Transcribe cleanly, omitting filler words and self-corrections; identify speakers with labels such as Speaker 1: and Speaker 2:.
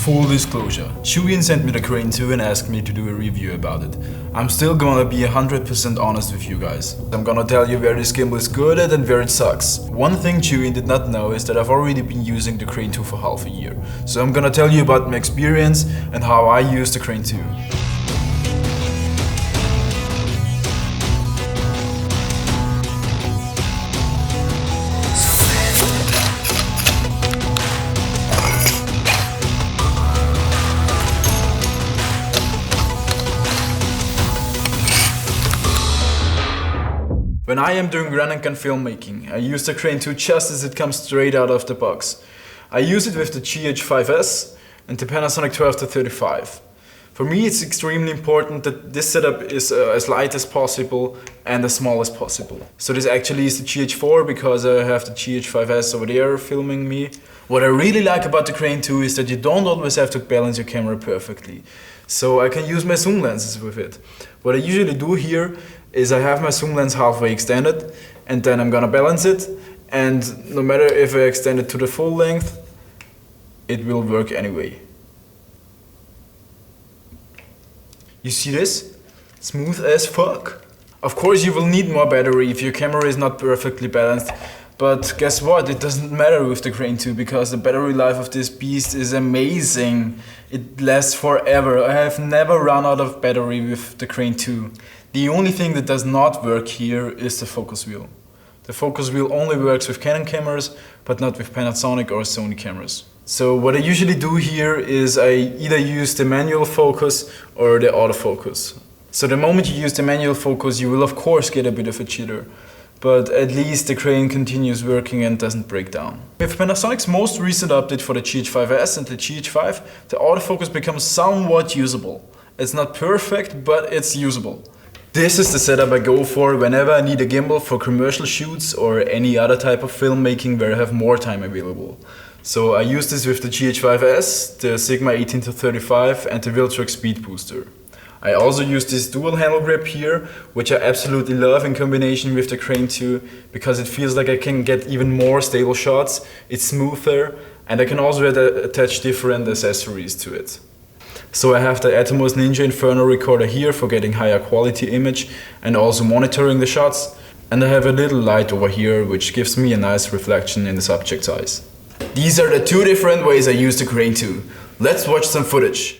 Speaker 1: Full disclosure, Zhiyun sent me the Crane 2 and asked me to do a review about it. I'm still gonna be 100% honest with you guys. I'm gonna tell you where this gimbal is good at and where it sucks. One thing Zhiyun did not know is that I've already been using the Crane 2 for half a year. So I'm gonna tell you about my experience and how I use the Crane 2. When I am doing run and gun filmmaking, I use the Crane 2 just as it comes straight out of the box. I use it with the GH5s and the Panasonic 12-35. For me, it's extremely important that this setup is as light as possible and as small as possible. So this actually is the GH4 because I have the GH5s over there filming me. What I really like about the Crane 2 is that you don't always have to balance your camera perfectly. So I can use my zoom lenses with it. What I usually do here is I have my zoom lens halfway extended and then I'm gonna balance it, and no matter if I extend it to the full length, it will work anyway. You see this? Smooth as fuck. Of course you will need more battery if your camera is not perfectly balanced, but guess what? It doesn't matter with the Crane 2 because the battery life of this beast is amazing. It lasts forever. I have never run out of battery with the Crane 2. The only thing that does not work here is the focus wheel. The focus wheel only works with Canon cameras, but not with Panasonic or Sony cameras. So what I usually do here is I either use the manual focus or the autofocus. So the moment you use the manual focus, you will of course get a bit of a jitter, but at least the crane continues working and doesn't break down. With Panasonic's most recent update for the GH5s and the GH5, the autofocus becomes somewhat usable. It's not perfect, but it's usable. This is the setup I go for whenever I need a gimbal for commercial shoots or any other type of filmmaking where I have more time available. So I use this with the GH5s, the Sigma 18-35 and the Viltrox Speed Booster. I also use this dual handle grip here, which I absolutely love in combination with the Crane 2 because it feels like I can get even more stable shots, it's smoother, and I can also attach different accessories to it. So I have the Atomos Ninja Inferno recorder here for getting higher quality image and also monitoring the shots. And I have a little light over here which gives me a nice reflection in the subject's eyes. These are the two different ways I use the Crane 2. Let's watch some footage.